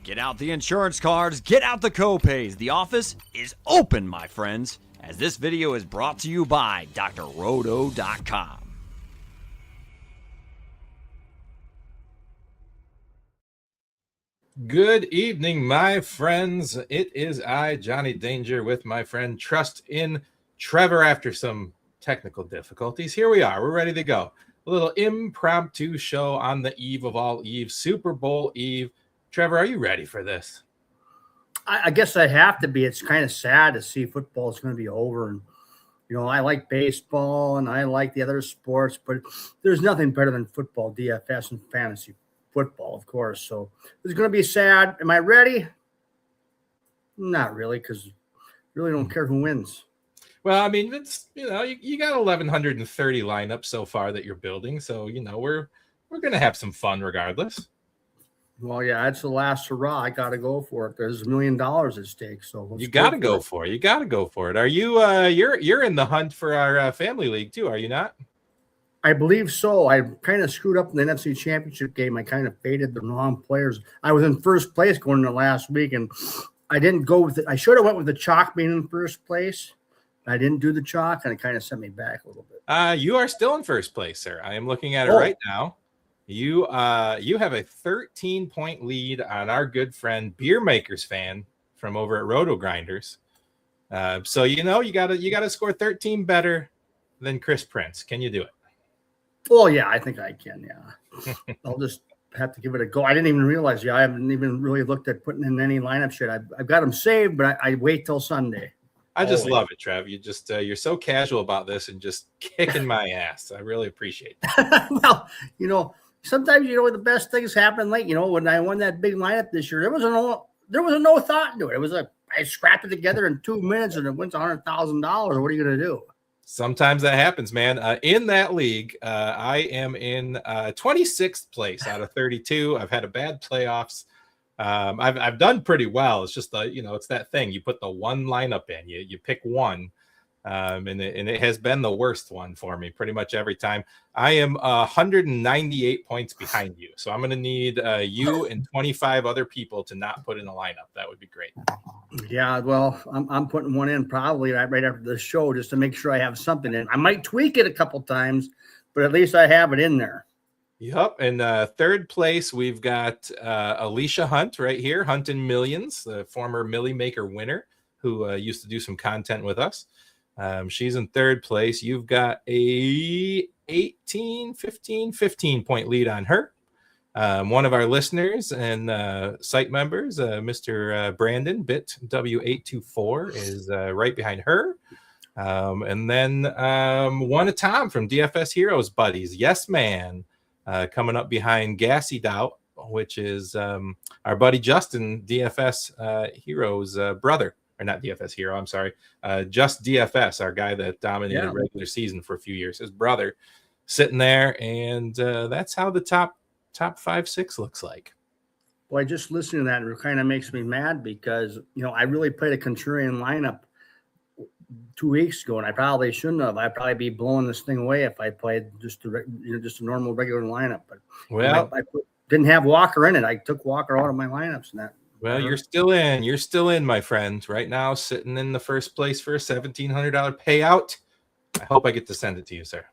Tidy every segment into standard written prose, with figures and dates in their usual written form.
Get out the insurance cards, get out the co-pays. The office is open, my friends, as this video is brought to you by drroto.com. Good evening, my friends. It is I, Johnny Danger, with my friend Trust in Trevor after some technical difficulties. Here we are. We're ready to go. A little impromptu show on the eve of all eves, Super Bowl Eve. Trevor, are you ready for this? I guess I have to be. It's kind of sad to see football is going to be over. And, you know, I like baseball and I like the other sports, but there's nothing better than football, DFS, and fantasy football, of course. So it's going to be sad. Am I ready? Not really, because I really don't care who wins. Well, I mean, it's, you know, you got 1,130 lineups so far that you're building. So, you know, we're going to have some fun regardless. Well, yeah, it's the last hurrah. I got to go for it. There's $1 million at stake, so you got to go for it. You got to go for it. Are you? You're in the hunt for our family league too, are you not? I believe so. I kind of screwed up in the NFC Championship game. I kind of faded the wrong players. I was in first place going into last week, and I didn't go with it. I should have went with the chalk being in first place. I didn't do the chalk, and it kind of sent me back a little bit. You are still in first place, sir. I am looking at it right now. You have a 13-point lead on our good friend Beer Makers fan from over at Roto Grinders. So you know you gotta score 13 better than Chris Prince. Can you do it? Well, yeah, I think I can. Yeah, I'll just have to give it a go. I didn't even realize. Yeah, I haven't even really looked at putting in any lineup shit. I've got them saved, but I wait till Sunday. I just love it, Trev. You just you're so casual about this and just kicking my ass. I really appreciate that. Well, you know. Sometimes, you know, the best things happen late. You know, when I won that big lineup this year, there was a no thought into it. It was I scrapped it together in 2 minutes and it wins $100,000. What are you going to do? Sometimes that happens, man. In that league, I am in 26th place out of 32. I've had a bad playoffs. I've done pretty well. It's just it's that thing. You put the one lineup in, you pick one. And it has been the worst one for me pretty much every time. I am 198 points behind you. So I'm going to need you and 25 other people to not put in a lineup. That would be great. Yeah, well, I'm putting one in probably right after the show just to make sure I have something in. I might tweak it a couple times, but at least I have it in there. Yep. And third place, we've got Alicia Hunt right here, Hunting Millions, the former Millie Maker winner who used to do some content with us. She's in third place. You've got a 15 point lead on her. One of our listeners and site members, Mr. Brandon Bit W824 is right behind her. And then one of Tom from DFS Heroes Buddies, Yes Man, coming up behind Gassy Doubt, which is our buddy Justin, DFS Heroes brother. Or not DFS Hero, I'm sorry. Just DFS, our guy that dominated regular season for a few years. His brother sitting there, and that's how the top 5-6 looks like. Boy, just listening to that, it kind of makes me mad because, you know, I really played a contrarian lineup 2 weeks ago, and I probably shouldn't have. I'd probably be blowing this thing away if I played just a normal regular lineup. But well, I didn't have Walker in it. I took Walker out of my lineups and that. Well, you're still in. You're still in, my friend. Right now, sitting in the first place for a $1,700 payout. I hope I get to send it to you, sir.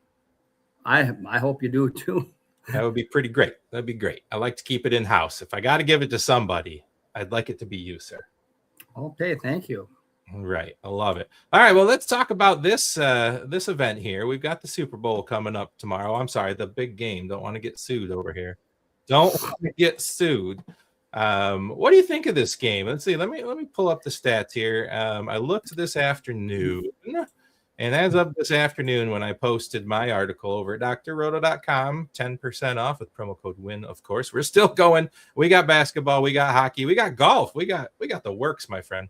I hope you do, too. That would be pretty great. That'd be great. I like to keep it in-house. If I got to give it to somebody, I'd like it to be you, sir. Okay, thank you. Right. I love it. All right, well, let's talk about this event here. We've got the Super Bowl coming up tomorrow. I'm sorry, the big game. Don't want to get sued over here. Don't want to get sued. What do you think of this game? Let's see. Let me pull up the stats here. I looked this afternoon, and as of this afternoon, when I posted my article over at drroto.com, 10% off with promo code WIN. Of course, we're still going. We got basketball, we got hockey, we got golf, we got the works, my friend.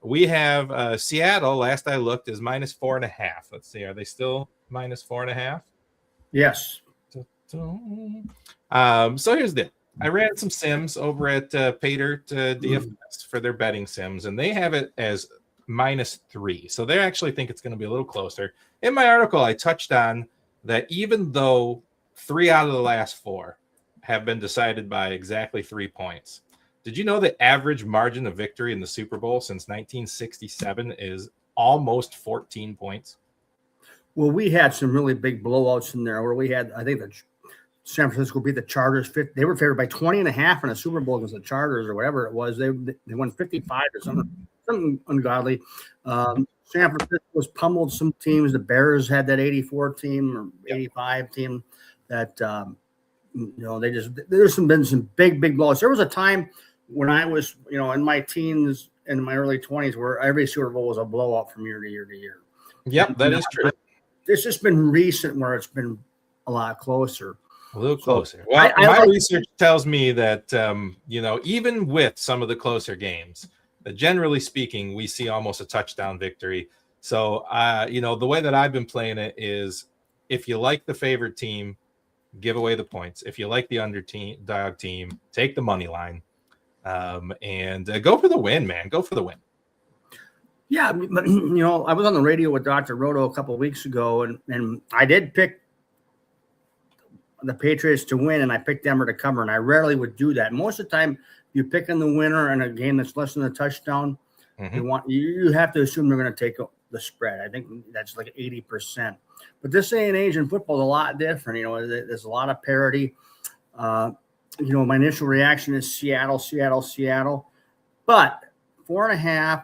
We have Seattle. Last I looked is -4.5. Let's see. Are they still -4.5? Yes. So here's the. I ran some sims over at Paydirt DFS for their betting sims, and they have it as -3. So they actually think it's going to be a little closer. In my article, I touched on that even though 3 out of the last 4 have been decided by exactly 3 points, Did you know the average margin of victory in the Super Bowl since 1967 is almost 14 points? Well, we had some really big blowouts in there where we had, I think, the San Francisco beat the Chargers. They were favored by 20.5 in a Super Bowl against the Chargers or whatever it was. They won 55 or something ungodly. San Francisco's pummeled some teams. The Bears had that 84 team or 85 team that there's been some big blowouts. There was a time when I was in my teens and my early 20s where every Super Bowl was a blowout from year to year to year. Yep, that is true. It's just been recent where it's been a lot closer. A little closer. Well, my research tells me that, even with some of the closer games, generally speaking, we see almost a touchdown victory. So, the way that I've been playing it is if you like the favorite team, give away the points. If you like the underdog team, take the money line and go for the win, man. Go for the win. Yeah, I was on the radio with Dr. Roto a couple of weeks ago, and I did pick the Patriots to win, and I picked Denver to cover, and I rarely would do that. Most of the time, you're picking the winner in a game that's less than a touchdown. Mm-hmm. You have to assume they're going to take the spread. I think that's like 80%. But this day and age in football is a lot different. There's a lot of parity. My initial reaction is Seattle. But 4.5.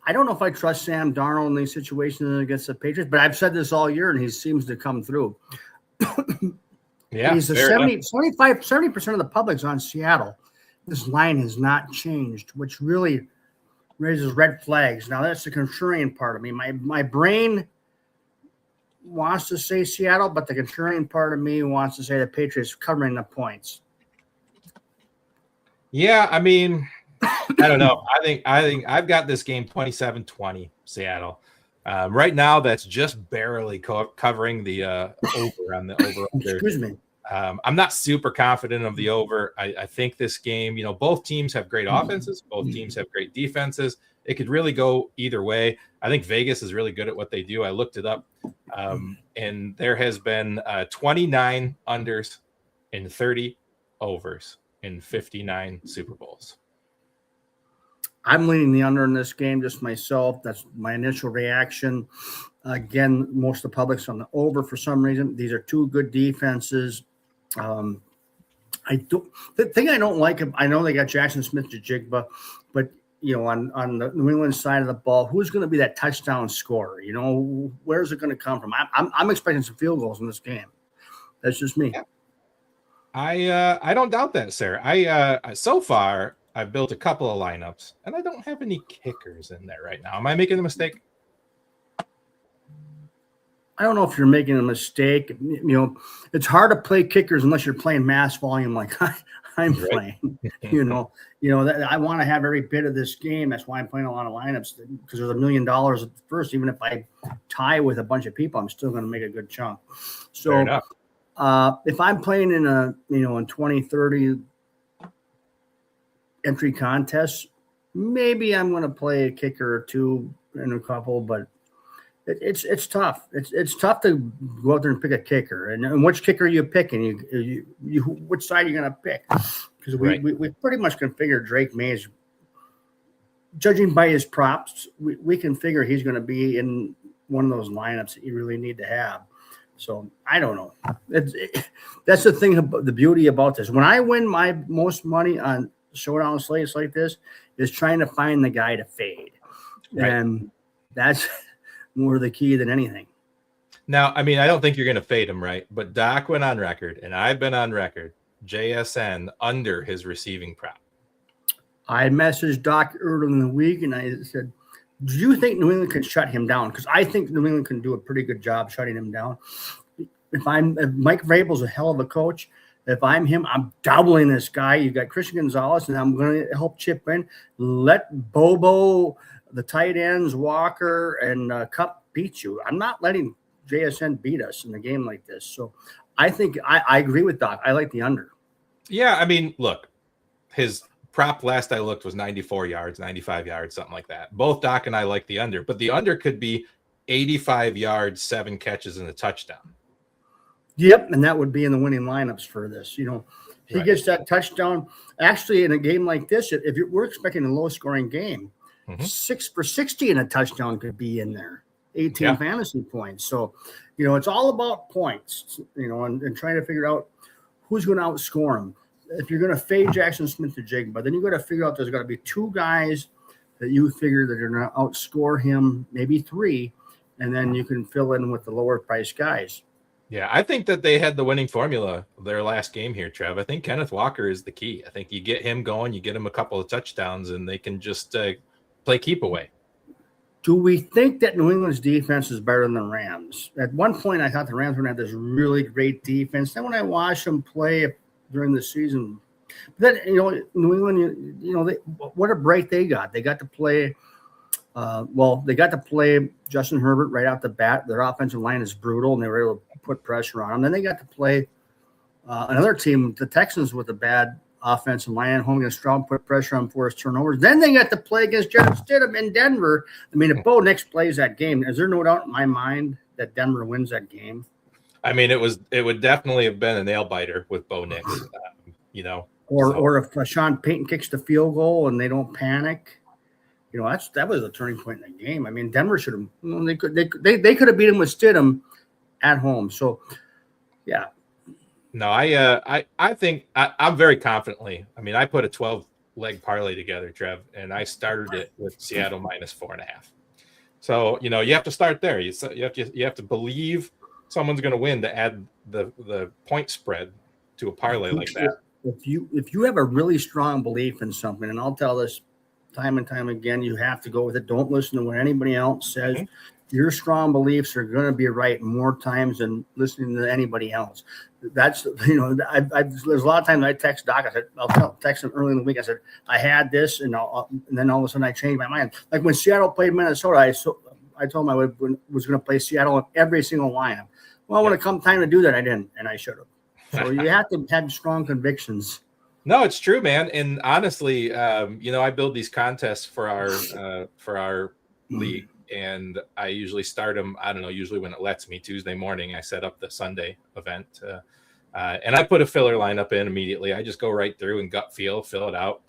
I don't know if I trust Sam Darnold in these situations against the Patriots, but I've said this all year, and he seems to come through. Yeah, he's 70% of the public's on Seattle. This line has not changed, which really raises red flags. Now, that's the contrarian part of me. My brain wants to say Seattle, but the contrarian part of me wants to say the Patriots covering the points. Yeah, I mean, I don't know. I think I've got this game 27-20 Seattle. Right now, that's just barely covering the over on the over. Excuse me. I'm not super confident of the over. I think this game, both teams have great offenses. Both teams have great defenses. It could really go either way. I think Vegas is really good at what they do. I looked it up, and there has been 29 unders and 30 overs in 59 Super Bowls. I'm leaning the under in this game, just myself. That's my initial reaction. Again, most of the public's on the over for some reason. These are two good defenses. The thing I don't like, I know they got Jackson Smith-Njigba, but on the New England side of the ball, who's going to be that touchdown scorer? Where's it going to come from? I'm expecting some field goals in this game. That's just me. I don't doubt that, sir. So far I've built a couple of lineups, and I don't have any kickers in there right now. Am I making a mistake? I don't know if you're making a mistake. It's hard to play kickers unless you're playing mass volume like I'm playing. That I want to have every bit of this game. That's why I'm playing a lot of lineups, because there's $1 million at first. Even if I tie with a bunch of people, I'm still going to make a good chunk. So if I'm playing in in 20, 30 entry contests, maybe I'm going to play a kicker or two in a couple, but it's tough. It's tough to go out there and pick a kicker. And which kicker are you picking? You which side are you going to pick? Because we pretty much configured Drake Mays. Judging by his props, we can figure he's going to be in one of those lineups that you really need to have. So I don't know. That's the thing about the beauty about this. When I win my most money on showdown slates like this, is trying to find the guy to fade. Right. And that's more the key than anything. Now, I mean, I don't think you're going to fade him, right? But Doc went on record, and I've been on record, JSN under his receiving prop. I messaged Doc earlier in the week, and I said, do you think New England can shut him down? Because I think New England can do a pretty good job shutting him down. If Mike Vrabel's a hell of a coach, if I'm him, I'm doubling this guy. You got Christian Gonzalez, and I'm going to help chip in. Let Bobo, the tight ends, Walker, and Cup beat you. I'm not letting JSN beat us in a game like this. So I think I agree with Doc. I like the under. Yeah, I mean, look, his prop last I looked was 94 yards, 95 yards, something like that. Both Doc and I like the under, but the under could be 85 yards, 7 catches, and a touchdown. Yep, and that would be in the winning lineups for this. He gets that touchdown. Actually, in a game like this, if we're expecting a low-scoring game, 6 for 60 and a touchdown could be in there, 18 fantasy points. So, it's all about points, and trying to figure out who's going to outscore him. If you're going to fade Jackson Smith to Jigba, then you got to figure out there's got to be 2 guys that you figure that are going to outscore him, maybe 3, and then you can fill in with the lower price guys. Yeah, I think that they had the winning formula their last game here, Trev. I think Kenneth Walker is the key. I think you get him going, you get him a couple of touchdowns, and they can just play keep away. Do we think that New England's defense is better than the Rams? At one point, I thought the Rams were going to have this really great defense. Then when I watched them play during the season, then, New England, what a break they got. They got to play they got to play Justin Herbert right out the bat. Their offensive line is brutal, and they were able to put pressure on them. Then they got to play another team, the Texans, with a bad offensive line at home against Stroud, put pressure on, forced turnovers. Then they got to play against Jarrett Stidham in Denver. I mean, if Bo Nix plays that game, is there no doubt in my mind that Denver wins that game? I mean, it would definitely have been a nail biter with Bo Nix, Or if Sean Payton kicks the field goal and they don't panic. That was a turning point in the game. I mean, Denver should have. They could have beat him with Stidham at home. So, yeah. No, I think I'm very confidently. I mean, I put a 12-leg parlay together, Trev, and I started it with Seattle -4.5. So you have to start there. You have to believe someone's going to win to add the point spread to a parlay like that. If you have a really strong belief in something, and I'll tell this time and time again, you have to go with it. Don't listen to what anybody else says. Your strong beliefs are going to be right more times than listening to anybody else. That's, there's a lot of times I text Doc. I said, I'll text him early in the week. I said, I had this, and then all of a sudden I changed my mind. Like when Seattle played Minnesota, I told him I was going to play Seattle in every single lineup. Well, when it come time to do that, I didn't, and I should have. So you have to have strong convictions. No, it's true, man. And honestly, I build these contests for our league, and I usually start them. I don't know. Usually when it lets me, Tuesday morning, I set up the Sunday event, and I put a filler lineup in immediately. I just go right through and gut feel, fill it out.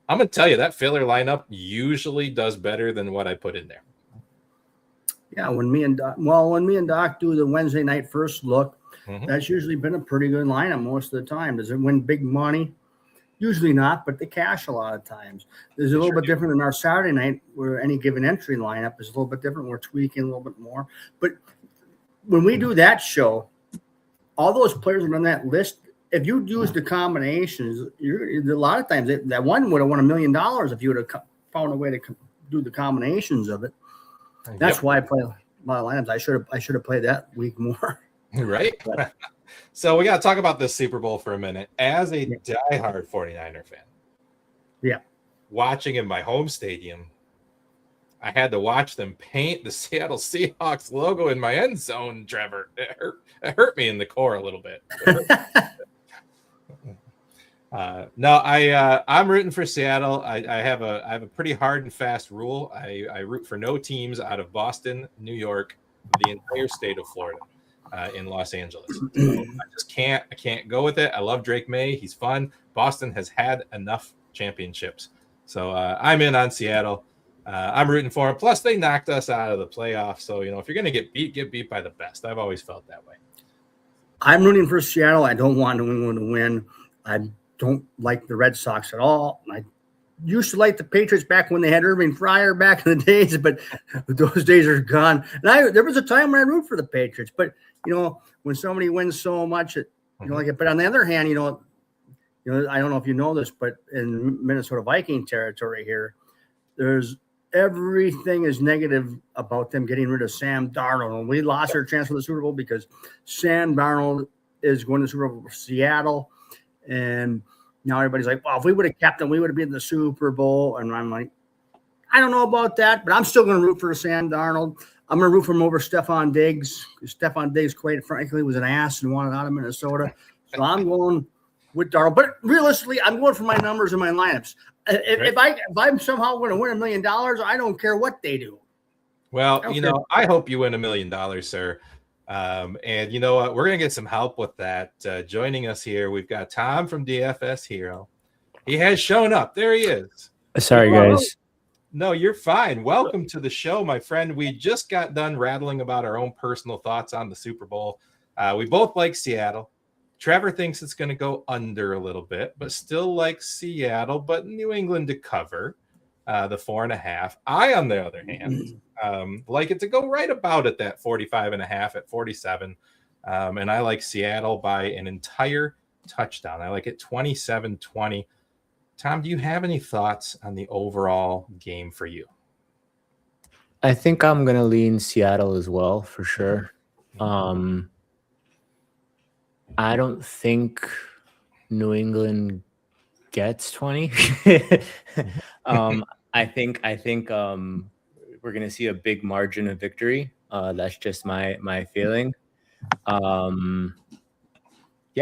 I'm gonna tell you that filler lineup usually does better than what I put in there. Yeah, when me and Doc do the Wednesday night first look. That's usually been a pretty good lineup most of the time. Does it win big money? Usually not, but they cash a lot of times. There's a little bit different than our Saturday night, where any given entry lineup is a little bit different. We're tweaking a little bit more. But when we do that show, all those players are on that list. If you use the combinations, a lot of times that one would have won $1 million if you would have found a way to do the combinations of it. That's why I play a lot of lineups. I should have played that week more. Right. So we got to talk about this Super Bowl for a minute. As a diehard 49er fan, watching in my home stadium, I had to watch them paint the Seattle Seahawks logo in my end zone, Trevor. It hurt me in the core a little bit. I'm rooting for Seattle. I have a pretty hard and fast rule. I root for no teams out of Boston, New York, the entire state of Florida. In Los Angeles. So I can't go with it. I love Drake May. He's fun. Boston has had enough championships. So I'm in on Seattle. I'm rooting for him. Plus, they knocked us out of the playoffs. So, if you're going to get beat by the best. I've always felt that way. I'm rooting for Seattle. I don't want New England to win. I don't like the Red Sox at all. I used to like the Patriots back when they had Irving Fryer back in the days, but those days are gone. And there was a time when I root for the Patriots, but when somebody wins so much, like it. But on the other hand, I don't know if you know this, but in Minnesota Viking territory here, there's everything is negative about them getting rid of Sam Darnold. And we lost our chance for the Super Bowl because Sam Darnold is going to the Super Bowl for Seattle, and now everybody's like, well, if we would have kept him, we would have been in the Super Bowl. And I'm like, I don't know about that, but I'm still going to root for Sam Darnold. I'm going to root for him over Stephon Diggs. Stephon Diggs, quite frankly, was an ass and wanted out of Minnesota. So I'm going with Darnold. But realistically, I'm going for my numbers and my lineups. If I'm somehow going to win $1 million, I don't care what they do. Well, I hope you win $1 million, sir. And you know what? We're going to get some help with that. Joining us here, we've got Tom from DFS Hero. He has shown up. There he is. Sorry, guys. No, you're fine. Welcome to the show, my friend. We just got done rattling about our own personal thoughts on the Super Bowl. We both like Seattle. Trevor thinks it's going to go under a little bit, but still like Seattle, but New England to cover the 4.5. I, on the other hand, like it to go right about at that 45.5 at 47. And I like Seattle by an entire touchdown. I like it 27-20. Tom, do you have any thoughts on the overall game for you? I think I'm going to lean Seattle as well, for sure. I don't think New England gets 20. I think we're going to see a big margin of victory. That's just my feeling. Yeah,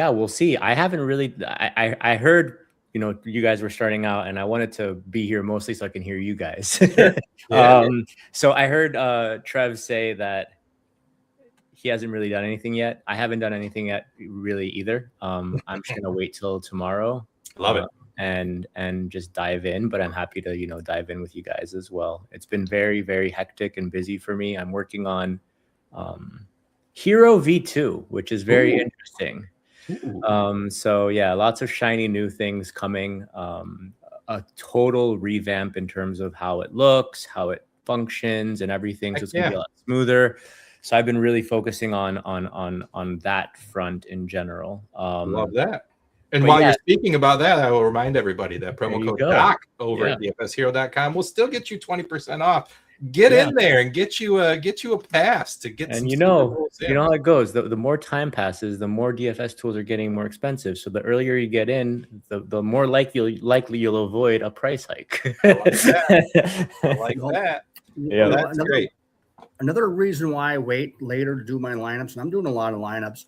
we'll see. I haven't really. I heard, you guys were starting out, and I wanted to be here mostly so I can hear you guys. So I heard Trev say that he hasn't really done anything yet. I haven't done anything yet really either. I'm just gonna wait till tomorrow. Love it. And just dive in, but I'm happy to dive in with you guys as well. It's been very, very hectic and busy for me. I'm working on Hero V2, which is very interesting. So yeah, lots of shiny new things coming. A total revamp in terms of how it looks, how it functions, and everything. So it's gonna be a lot smoother. So I've been really focusing on that front in general. Love that. And while you're speaking about that, I will remind everybody that promo code DOC over at dfshero.com will still get you 20% off. Get in there and get you a pass to get. And you know how it goes. The more time passes, the more DFS tools are getting more expensive. So the earlier you get in, the more likely you'll avoid a price hike. I like that. Yeah, that's great. Another reason why I wait later to do my lineups, and I'm doing a lot of lineups,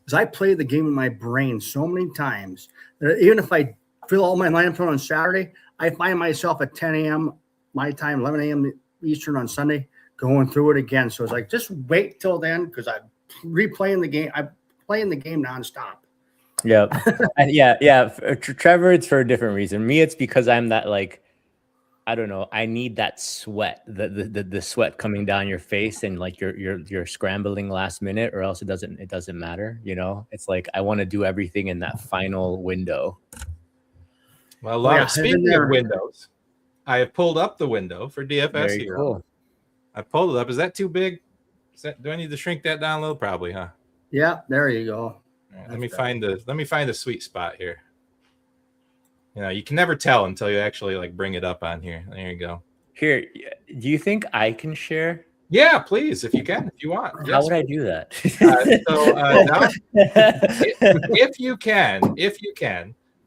is I play the game in my brain so many times that even if I fill all my lineups on Saturday, I find myself at 10 a.m. my time, 11 a.m. Eastern on Sunday, going through it again. So it's like, just wait till then, because I'm replaying the game. I'm playing the game nonstop. Yeah. Yeah. Trevor, it's for a different reason. Me, it's because I'm that, like, I don't know. I need that sweat, the sweat coming down your face, and like you're scrambling last minute, or else it doesn't matter. It's like I want to do everything in that final window. Well, speaking of windows, I have pulled up the window for DFS here. Cool. I pulled it up. Is that too big? Do I need to shrink that down a little? Probably, huh? Yeah, there you go. Right, let me find a sweet spot here. You can never tell until you actually bring it up on here. There you go. Here, do you think I can share? Yeah, please, if you can, if you want. How would I do that? If you can,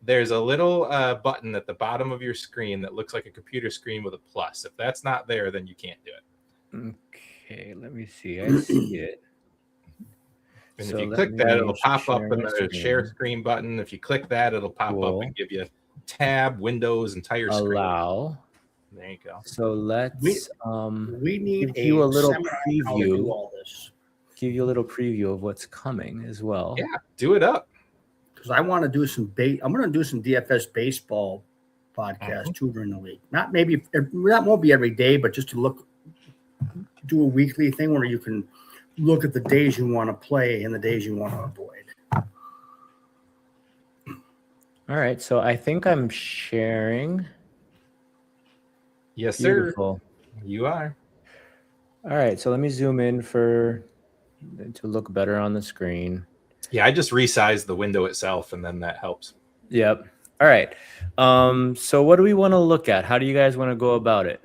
there's a little button at the bottom of your screen that looks like a computer screen with a plus. If that's not there, then you can't do it. Okay, let me see. I see it. And if you click that, it'll pop up in the share screen button. If you click that, it'll pop up and give you tab, Windows, entire screen. Allow. There you go. So let's we need give you a little preview. Give you a little preview of what's coming as well. Yeah, do it up. Because I want to do some I'm going to do some DFS baseball podcast too during the week. That won't be every day, but just to do a weekly thing where you can look at the days you want to play and the days you want to avoid. All right, so I think I'm sharing. Yes, sir. Beautiful. You are. All right, so let me zoom in to look better on the screen. Yeah, I just resized the window itself, and then that helps. Yep. All right. So what do we want to look at? How do you guys want to go about it?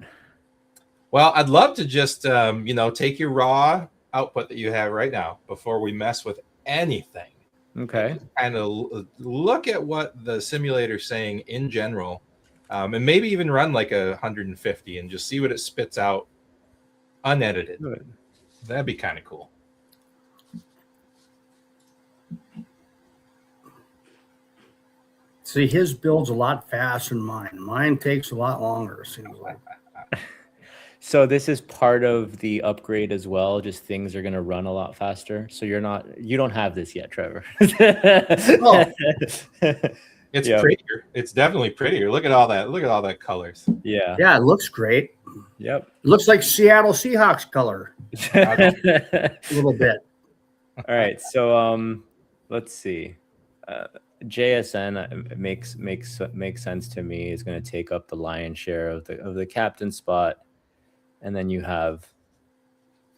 Well, I'd love to just take your raw output that you have right now before we mess with anything. Okay. Kind of look at what the simulator's saying in general, and maybe even run like 150 and just see what it spits out unedited. Good. That'd be kind of cool. See, his build's a lot faster than mine. Mine takes a lot longer, it seems like. So this is part of the upgrade as well. Just things are going to run a lot faster. So you don't have this yet, Trevor. Oh. It's Yep. prettier. It's definitely prettier. Look at all that. Look at all that colors. Yeah. Yeah, it looks great. Yep. It looks like Seattle Seahawks color a little bit. All right. So let's see. JSN makes sense to me. Is going to take up the lion's share of the captain spot, and then you have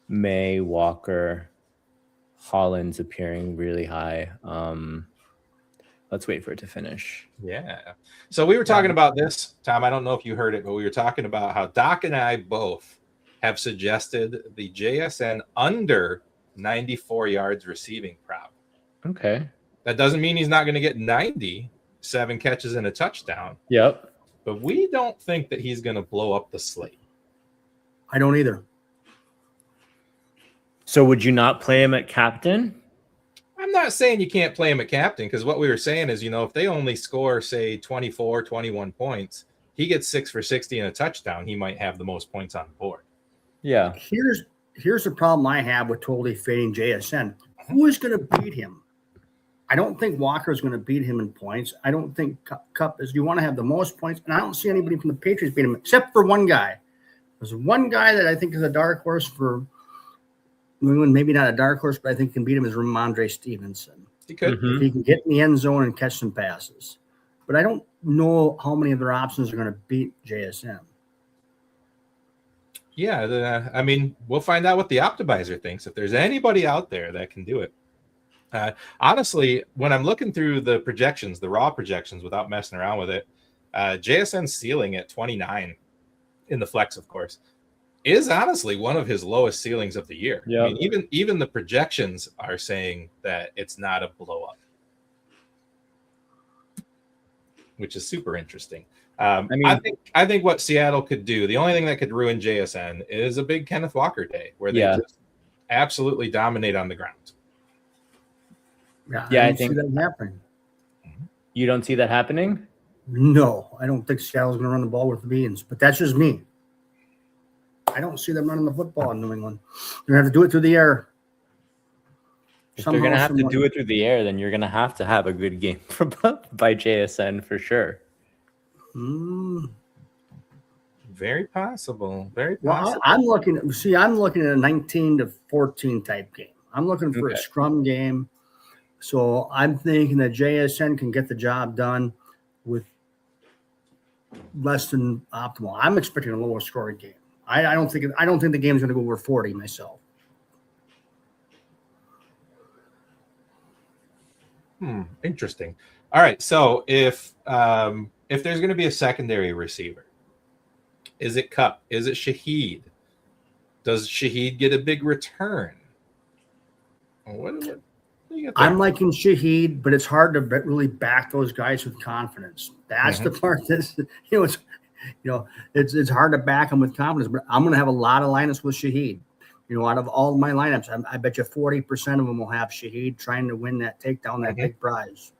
May, Walker, Hollins appearing really high. Let's wait for it to finish. Yeah. So we were talking about this, Tom. I don't know if you heard it, but we were talking about how Doc and I both have suggested the JSN under 94 yards receiving prop. Okay. That doesn't mean he's not going to get 97 catches and a touchdown. Yep. But we don't think that he's going to blow up the slate. I don't either. So would you not play him at captain? I'm not saying you can't play him at captain, because what we were saying is, if they only score, say, 24, 21 points, he gets 6 for 60 and a touchdown, he might have the most points on the board. Yeah. Here's the problem I have with totally fading JSN. Who is going to beat him? I don't think Walker is going to beat him in points. I don't think Kupp is. You want to have the most points, and I don't see anybody from the Patriots beat him except for one guy. There's one guy that I think is a dark horse for New England. Maybe not a dark horse, but I think can beat him is Ramondre Stevenson. He could. If he can get in the end zone and catch some passes. But I don't know how many of their options are going to beat JSN. Yeah, I mean, we'll find out what the Optimizer thinks. If there's anybody out there that can do it. Honestly, when I'm looking through the projections, the raw projections, without messing around with it, JSN's ceiling at 29 in the flex, of course, is honestly one of his lowest ceilings of the year. Yeah. I mean, even the projections are saying that it's not a blow up, which is super interesting. I think what Seattle could do, the only thing that could ruin JSN is a big Kenneth Walker day where they just absolutely dominate on the ground. I think see that happening. You don't see that happening? No, I don't think Seattle's going to run the ball with the beans, but that's just me. I don't see them running the football in New England. They're going to have to do it through the air. If they're going to have to do it through the air, then you're going to have a good game by JSN for sure. Very possible. Very well, possible. I'm looking at a 19 to 14 type game. I'm looking for a scrum game. So I'm thinking that JSN can get the job done with less than optimal. I'm expecting a lower scoring game. I don't think the game's going to go over 40 myself. Interesting. All right. So if there's going to be a secondary receiver, is it Kupp? Is it Shaheed? Does Shaheed get a big return? What do you got there? I'm liking Shaheed, but it's hard to really back those guys with confidence. That's the part that's it's hard to back them with confidence. But I'm going to have a lot of lineups with Shaheed. Out of all my lineups, I bet you 40% of them will have Shaheed trying to win that takedown, that big prize.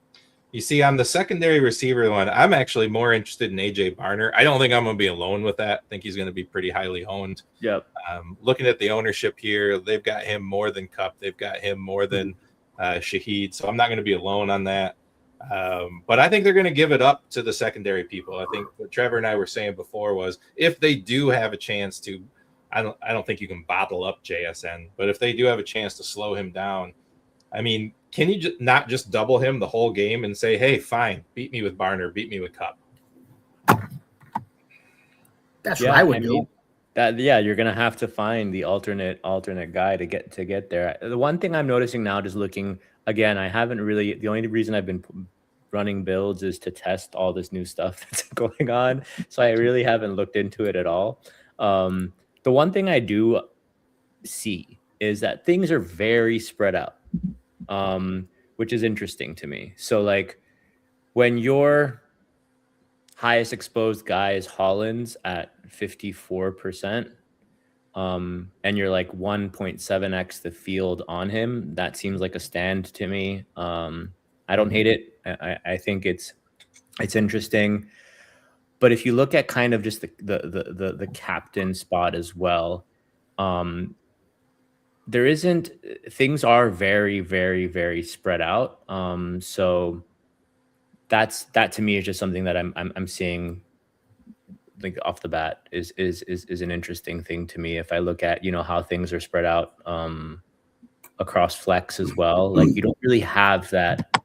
You see, on the secondary receiver one, I'm actually more interested in AJ Barner. I don't think I'm going to be alone with that. I think he's going to be pretty highly owned. Yep. Looking at the ownership here, they've got him more than Kupp. They've got him more than Shaheed. So I'm not going to be alone on that. But I think they're going to give it up to the secondary people. I think what Trevor and I were saying before was if they do have a chance to, I don't think you can bottle up JSN, but if they do have a chance to slow him down, I mean, can you not just double him the whole game and say, hey, fine, beat me with Barner, beat me with Kupp? That's what I would do. You're gonna have to find the alternate guy to get there. The one thing I'm noticing now, just looking again, I haven't really. The only reason I've been running builds is to test all this new stuff that's going on. So I really haven't looked into it at all. The one thing I do see is that things are very spread out, which is interesting to me. So like when your highest exposed guy is Hollins at 54%, and you're like 1.7x the field on him, that seems like a stand to me. I don't hate it. I think it's interesting. But if you look at kind of just the captain spot as well, there isn't, things are very, very, very spread out. So that to me is just something that I'm seeing, like, off the bat is an interesting thing to me. If I look at, how things are spread out across flex as well, like you don't really have that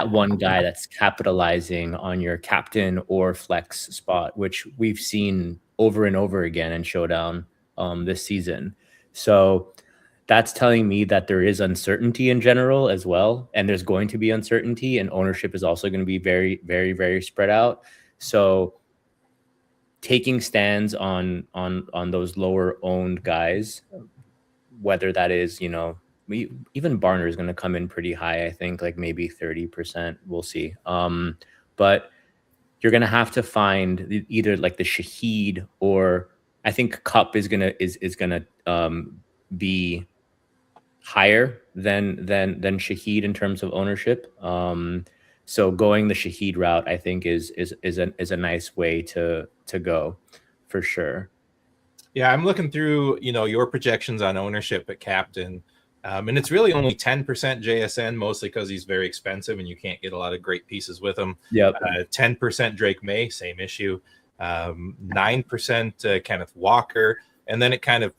one guy that's capitalizing on your captain or flex spot, which we've seen over and over again in Showdown this season. So that's telling me that there is uncertainty in general as well. And there's going to be uncertainty, and ownership is also going to be very, very, very spread out. So taking stands on those lower owned guys, whether that is, even Barner is going to come in pretty high, I think, like maybe 30%. We'll see. But you're going to have to find either like the Shaheed, or I think Cup is gonna be higher than Shaheed in terms of ownership. So going the Shaheed route, I think, is a nice way to go for sure. Yeah, I'm looking through, your projections on ownership at captain. And it's really only 10% JSN, mostly because he's very expensive and you can't get a lot of great pieces with him. Yep. 10% Drake May, same issue. 9% Kenneth Walker. And then it kind of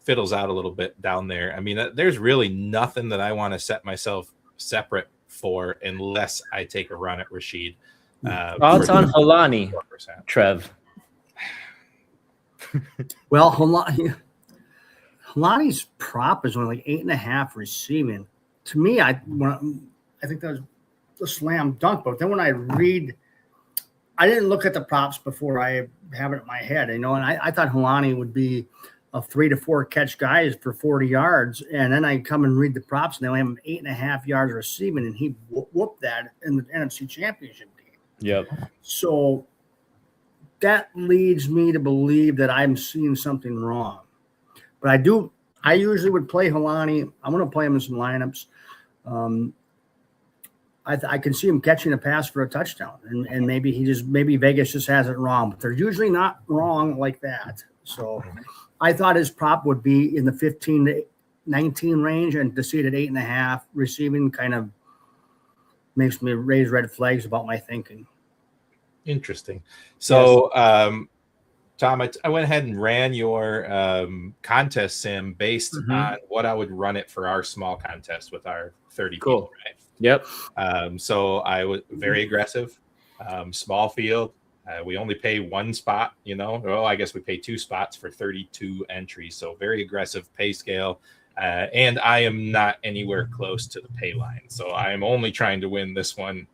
fiddles out a little bit down there. I mean, there's really nothing that I want to set myself separate for unless I take a run at Rashid. Thoughts on Holani, Trev? Well, Holani's prop is only like 8.5 receiving. To me, I think that was a slam dunk. But then when I didn't look at the props before I have it in my head, and I thought Holani would be a 3 to 4 catch guy for 40 yards. And then I come and read the props, and they only have him 8.5 yards receiving, and he whooped that in the NFC Championship game. Yep. So that leads me to believe that I'm seeing something wrong. But I usually would play Holani. I'm going to play him in some lineups. I can see him catching a pass for a touchdown, and maybe Vegas just has it wrong, but they're usually not wrong like that. So I thought his prop would be in the 15 to 19 range, and to see it at 8.5 receiving kind of makes me raise red flags about my thinking. Interesting. So, Tom, I went ahead and ran your contest sim based on what I would run it for our small contest with our 30 people, right? Yep. So I was very aggressive, small field. We only pay one spot, I guess we pay 2 spots for 32 entries. So very aggressive pay scale. And I am not anywhere close to the pay line. So I am only trying to win this one.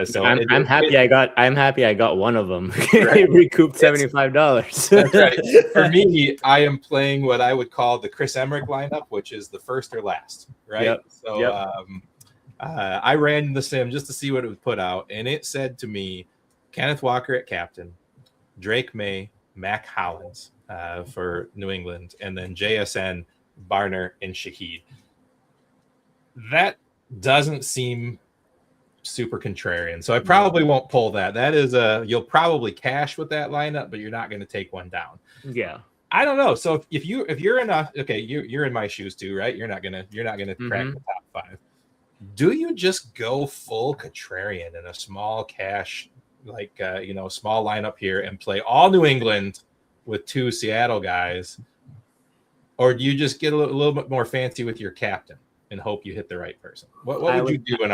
So I'm happy I got one of them. Right. Recouped $75. That's right. For me, I am playing what I would call the Chris Emmerich lineup, which is the first or last, right? Yep. So I ran the sim just to see what it would put out, and it said to me, Kenneth Walker at captain, Drake May, Mac Hollins for New England, and then JSN, Barner, and Shaheed. That doesn't seem super contrarian, so I probably won't pull that. That is you'll probably cash with that lineup, but you're not going to take one down. Yeah, I don't know. So if you're in you're in my shoes too, right? You're not gonna crack the top 5. Do you just go full contrarian in a small cash, like small lineup here, and play all New England with 2 Seattle guys, or do you just get a little bit more fancy with your captain and hope you hit the right person? What would you do in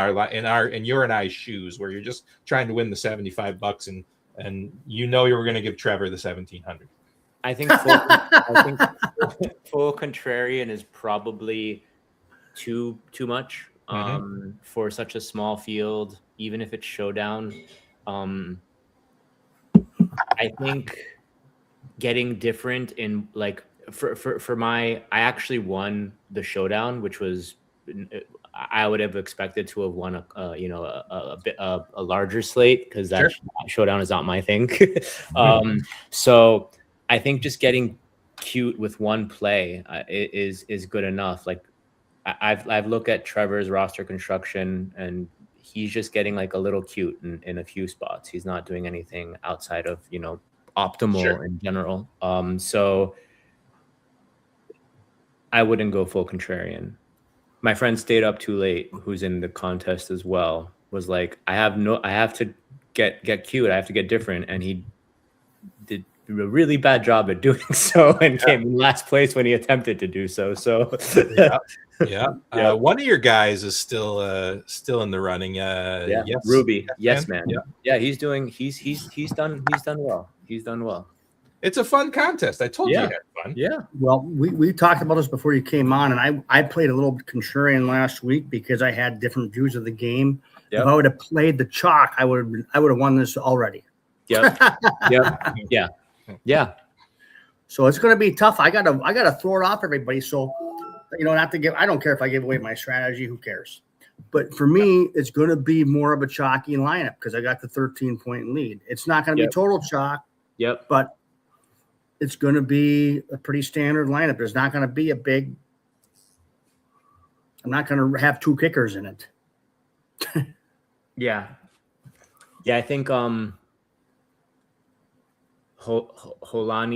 your and I's shoes, where you're just trying to win the $75 and you were going to give Trevor the $1,700? I think full contrarian is probably too much for such a small field, even if it's Showdown. I think getting different in, like, for I actually won the Showdown, which was, I would have expected to have won a larger slate, because that Showdown is not my thing. So I think just getting cute with one play is good enough. Like, I've looked at Trevor's roster construction, and he's just getting like a little cute in a few spots. He's not doing anything outside of, optimal in general. So I wouldn't go full contrarian. My friend stayed up too late, who's in the contest as well, was like, I have to get cute. I have to get different. And he did a really bad job at doing so and came in last place when he attempted to do so. So yeah. One of your guys is still in the running. Ruby. Yes, man. Yeah, he's done well. He's done well. It's a fun contest. I told you had fun. Yeah. Well, we talked about this before you came on, and I played a little contrarian last week because I had different views of the game. Yep. If I would have played the chalk, I would have won this already. Yep. Yeah. So it's going to be tough. I gotta throw it off everybody. So, not to give. I don't care if I give away my strategy. Who cares? But for me, it's going to be more of a chalky lineup because I got the 13-point lead. It's not going to be total chalk. Yep. But it's going to be a pretty standard lineup. There's not going to be I'm not going to have two kickers in it. Yeah, I think Holani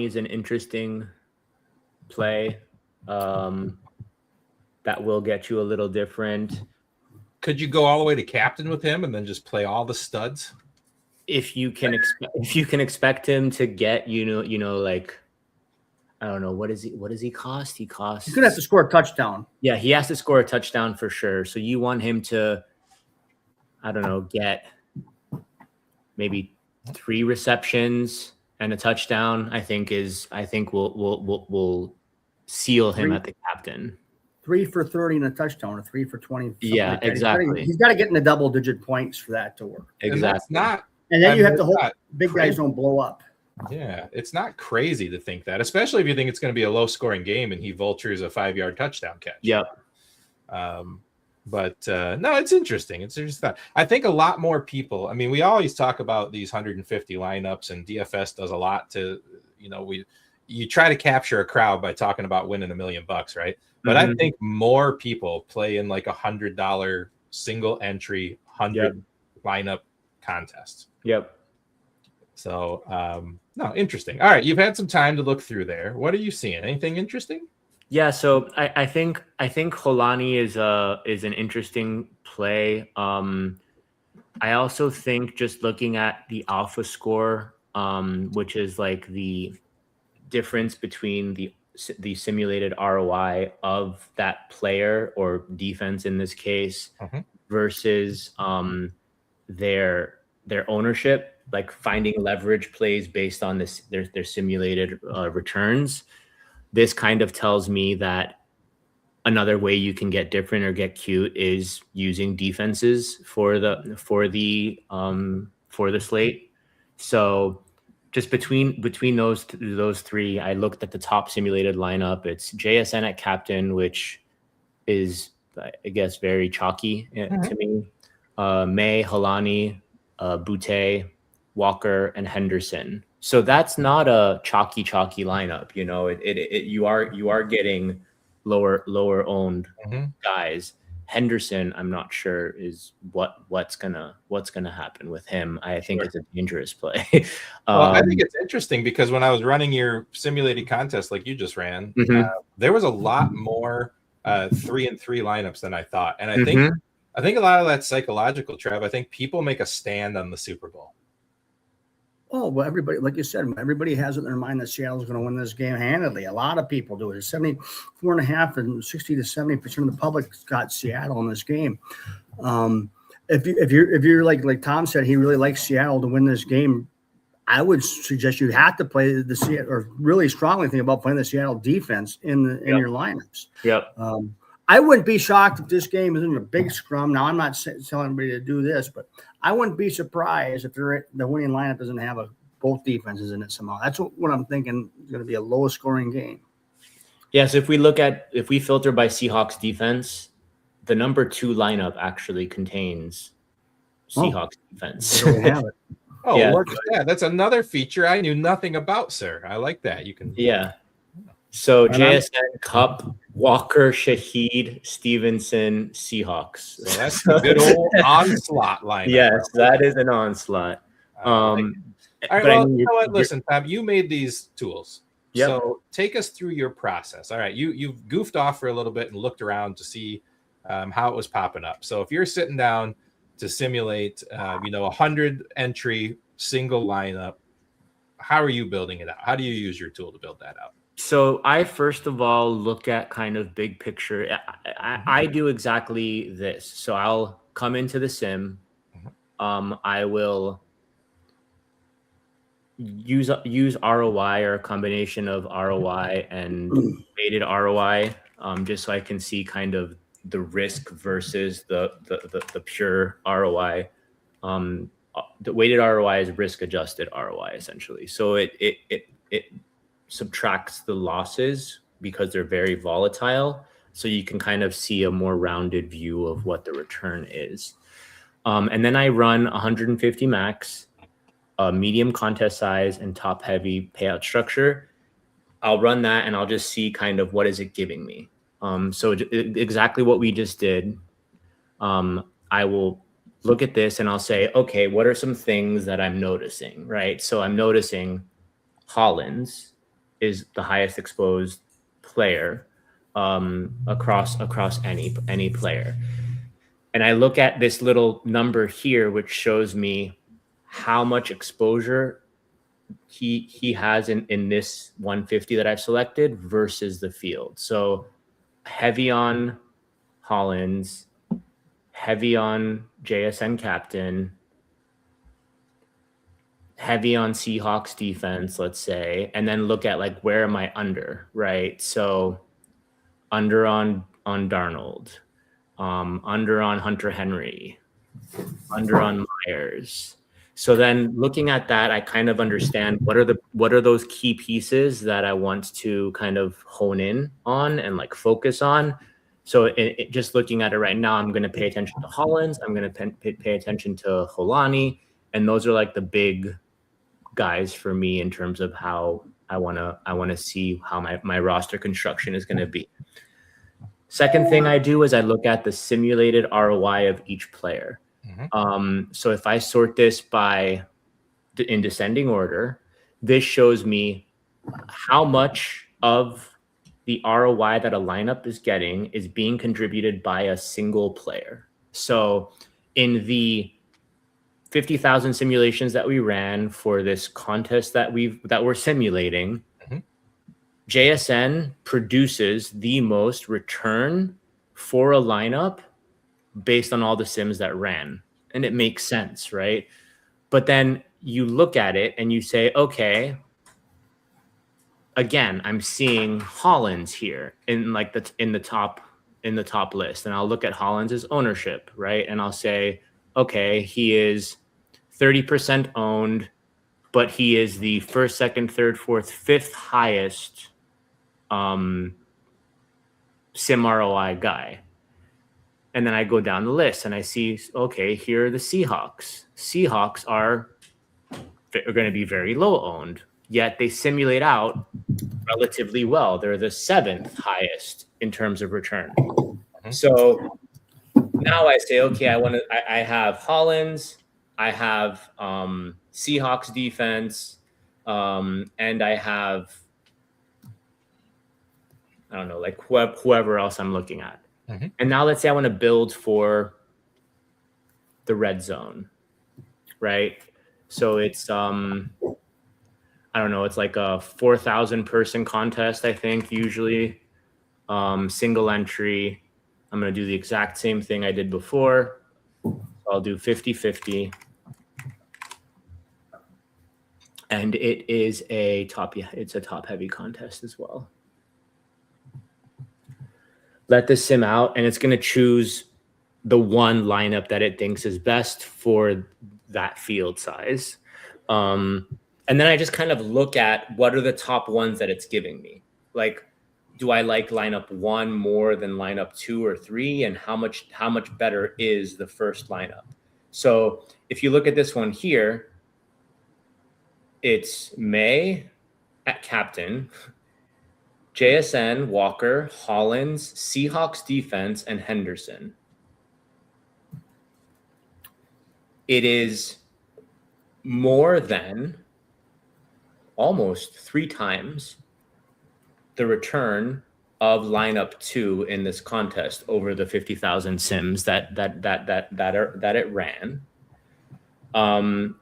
is an interesting play that will get you a little different. Could you go all the way to captain with him and then just play all the studs? If you can expect him to get, like, I don't know, what does he cost? He's gonna have to score a touchdown. Yeah, he has to score a touchdown for sure. So you want him to, I don't know, get maybe 3 receptions and a touchdown. I think will seal him at the captain. 3 for 30 and a touchdown, or 3 for 20. Yeah, like exactly. He's got to get in the double-digit points for that to work. Exactly. And then you have to hope big guys don't blow up. Yeah, it's not crazy to think that, especially if you think it's going to be a low-scoring game and he vultures a 5-yard touchdown catch. Yep. But no, it's interesting. It's just that I think a lot more people. I mean, we always talk about these 150 lineups, and DFS does a lot to, you try to capture a crowd by talking about winning $1 million, right? But I think more people play in like $100 single entry 100 lineup contests. Yep. So, no, interesting. All right, you've had some time to look through there. What are you seeing? Anything interesting? Yeah, so I think Holani is an interesting play. I also think just looking at the alpha score, which is like the difference between the simulated ROI of that player or defense in this case versus their ownership, like finding leverage plays based on their simulated returns. This kind of tells me that another way you can get different or get cute is using defenses for the slate. So just between those 3, I looked at the top simulated lineup. It's JSN at captain, which is, I guess, very chalky to me. May, Holani, Boutte, Walker, and Henderson. So that's not a chalky lineup. You are getting lower owned guys. Henderson, I'm not sure is what's gonna happen with him. I think it's a dangerous play. Well, I think it's interesting because when I was running your simulated contest like you just ran, there was a lot more 3-3 lineups than I thought, and I think a lot of that's psychological, Trev. I think people make a stand on the Super Bowl. Oh, well, everybody, like you said, everybody has it in their mind that Seattle's going to win this game handedly. A lot of people do it. 74.5 and 60 to 70% of the public got Seattle in this game. If you're like Tom said, he really likes Seattle to win this game. I would suggest you have to play the Seattle, or really strongly think about playing the Seattle defense in your lineups. Yep. I wouldn't be shocked if this game isn't a big scrum. Now, I'm not telling anybody to do this, but I wouldn't be surprised if the winning lineup doesn't have both defenses in it somehow. That's what I'm thinking is going to be a low scoring game. Yeah, so if we filter by Seahawks defense, the number 2 lineup actually contains Seahawks defense. There we have it. Oh, yeah. Look at that. That's another feature I knew nothing about, sir. I like that. You can. Yeah. So JSN Cup, Walker, Shaheed, Stevenson, Seahawks. So that's the good old onslaught lineup. Yes, that is an onslaught. All right. Well, you know what? Listen, Tom, you made these tools. Yep. So take us through your process. All right, you've goofed off for a little bit and looked around to see how it was popping up. So if you're sitting down to simulate, 100 entry single lineup, how are you building it out? How do you use your tool to build that out? So I first of all look at kind of big picture. I do exactly this. So I'll come into the sim. I will use ROI or a combination of ROI and weighted ROI, just so I can see kind of the risk versus the pure ROI. The weighted ROI is risk adjusted ROI essentially. So it subtracts the losses because they're very volatile. So you can kind of see a more rounded view of what the return is. And then I run 150 max, medium contest size, and top heavy payout structure. I'll run that and I'll just see kind of what is it giving me. So exactly what we just did. I will look at this and I'll say, okay, what are some things that I'm noticing, right? So I'm noticing Hollins is the highest exposed player across any player. And I look at this little number here, which shows me how much exposure he has in this 150 that I've selected versus the field. So heavy on Hollins, heavy on JSN captain, heavy on Seahawks defense, let's say, and then look at like, where am I under, right? So under on Darnold, under on Hunter Henry, under on Myers. So then looking at that, I kind of understand what are those key pieces that I want to kind of hone in on and like focus on. So just looking at it right now, I'm going to pay attention to Hollins. I'm going to pay attention to Holani. And those are like the big guys for me in terms of how I want to see how my roster construction is going to be. Second thing I do is I look at the simulated ROI of each player. So if I sort this in descending order, this shows me how much of the ROI that a lineup is getting is being contributed by a single player. So in the 50,000 simulations that we ran for this contest that we're simulating, JSN produces the most return for a lineup based on all the sims that ran. And it makes sense, right? But then you look at it and you say, okay, again, I'm seeing Hollins here in the top list. And I'll look at Hollins' ownership, right? And I'll say, okay, he is 30% owned, but he is the first, second, third, fourth, fifth highest sim ROI guy. And then I go down the list and I see, okay, here are the Seahawks. Seahawks are going to be very low owned, yet they simulate out relatively well. They're the seventh highest in terms of return. So now I say, okay, I have Hollins, I have Seahawks defense, and I have, I don't know, like whoever else I'm looking at. And now let's say I want to build for the red zone, right? So it's, I don't know, it's like a 4,000 person contest, I think, usually, single entry. I'm going to do the exact same thing I did before. I'll do 50-50. And it is it's a top heavy contest as well. Let this sim out, and it's going to choose the one lineup that it thinks is best for that field size. And then I just kind of look at what are the top ones that it's giving me. Like, do I like lineup 1 more than lineup 2 or 3? And how much better is the first lineup? So if you look at this one here, it's May at captain, JSN, Walker, Hollins, Seahawks defense, and Henderson. It is more than almost 3 times the return of lineup 2 in this contest over the 50,000 sims that it ran. And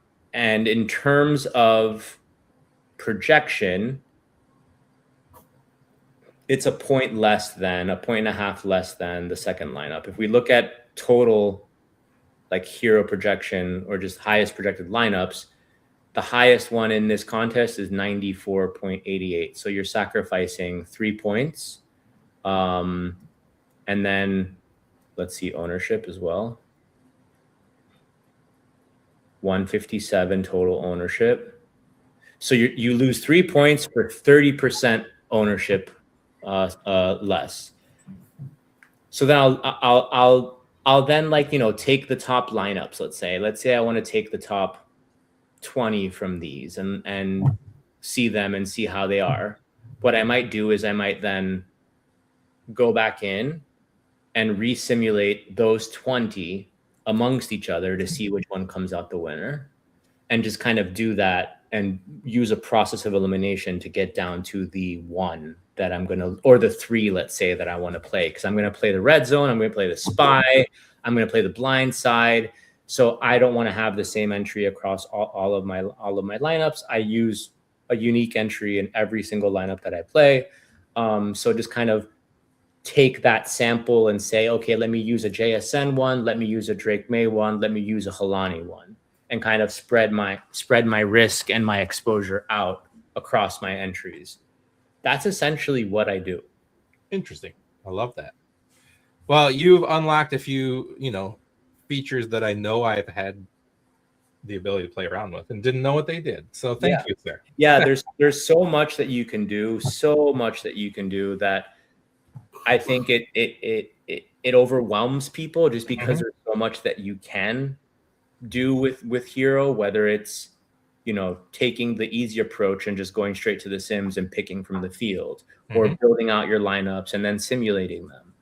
in terms of projection, it's a point and a half less than the second lineup. If we look at total like hero projection or just highest projected lineups, the highest one in this contest is 94.88. So you're sacrificing 3 points. And then let's see ownership as well. 157 total ownership. So you lose 3 points for 30% ownership less. So then I'll then take the top lineups. Let's say I want to take the top 20 from these and see them and see how they are. What I might do is I might then go back in and re-simulate those 20 amongst each other to see which one comes out the winner, and just kind of do that and use a process of elimination to get down to the 1 that I'm going to, or the 3, let's say, that I want to play. Because I'm going to play the red zone, I'm going to play the spy, I'm going to play the blind side. So I don't want to have the same entry across all of my lineups. I use a unique entry in every single lineup that I play. So just kind of take that sample and say, okay, let me use a JSN one, let me use a Drake May one, let me use a Holani one, and kind of spread my risk and my exposure out across my entries. That's essentially what I do. Interesting. I love that. Well, you've unlocked a few, features that I know I've had the ability to play around with and didn't know what they did. So thank you, sir. Yeah, there's so much that you can do, that I think it overwhelms people just because there's so much that you can do with Hero, whether it's taking the easy approach and just going straight to the sims and picking from the field, or building out your lineups and then simulating them,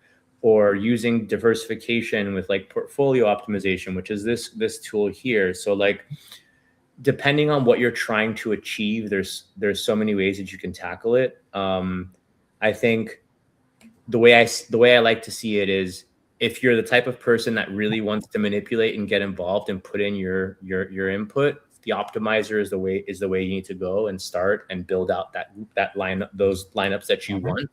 or using diversification with like portfolio optimization, which is this tool here. So like, depending on what you're trying to achieve, there's so many ways that you can tackle it. I think the way I like to see it is, if you're the type of person that really wants to manipulate and get involved and put in your input, the optimizer is the way you need to go and start and build out that line, those lineups that you want.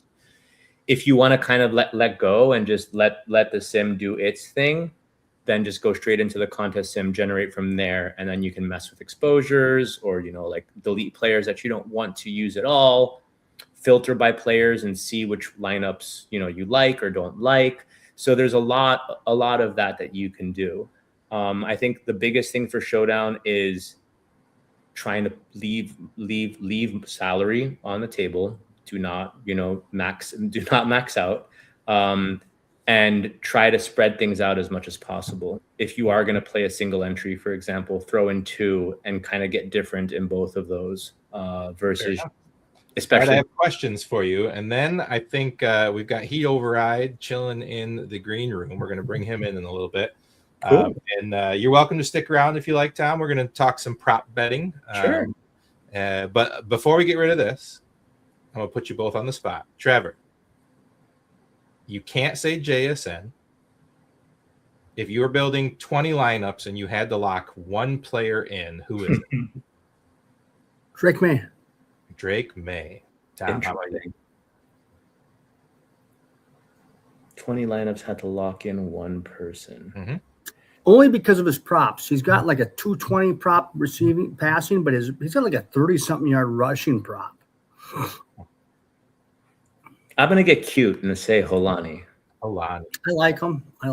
If you want to kind of let go and just let the sim do its thing, then just go straight into the contest sim, generate from there, and then you can mess with exposures, or like delete players that you don't want to use at all, filter by players and see which lineups you like or don't like. So there's a lot of that you can do. I think the biggest thing for Showdown is trying to leave salary on the table. Do not max out, and try to spread things out as much as possible. If you are going to play a single entry, for example, throw in 2 and kind of get different in both of those versus. Especially, right, I have questions for you, and then I think we've got Heat Override chilling in the green room. We're going to bring him in a little bit. Cool. And you're welcome to stick around if you like, Tom. We're going to talk some prop betting. Sure. But before we get rid of this, I'm going to put you both on the spot. Trevor, you can't say JSN. If you were building 20 lineups and you had to lock one player in, who is it? Drake May. Drake May. Tom, how about you? 20 lineups had to lock in one person. Only because of his props. He's got like a 220 prop receiving, passing, but he's got like a 30-something yard rushing prop. I'm going to get cute and say Holani. Holani. I like him. I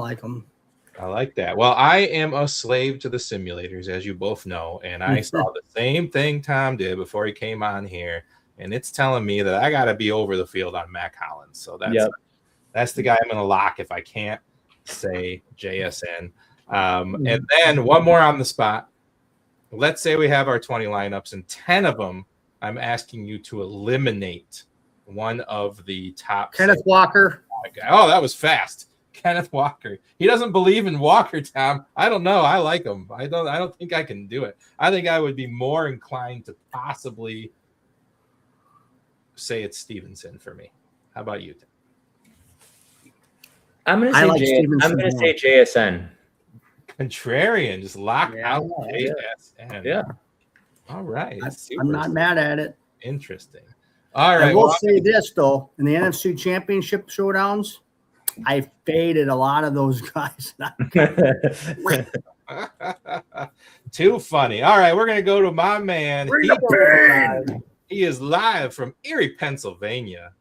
like that. Well, I am a slave to the simulators, as you both know, and I saw the same thing Tom did before he came on here, and it's telling me that I got to be over the field on Mac Hollins. So that's the guy I'm going to lock if I can't say JSN. And then one more on the spot. Let's say we have our 20 lineups, and 10 of them I'm asking you to eliminate one of the top. Kenneth Walker. Oh, that was fast. Kenneth Walker. He doesn't believe in Walker, Tom. I don't know. I like him. I don't think I can do it. I think I would be more inclined to possibly say it's Stevenson for me. How about you, Tim? I'm gonna say JSN. Contrarian, just lock out JSN. Yeah. All right. I'm not mad at it. Interesting. All right. I will say this, though. In the NFC Championship showdowns, I faded a lot of those guys. Too funny. All right. We're going to go to my man. He is live from Erie, Pennsylvania.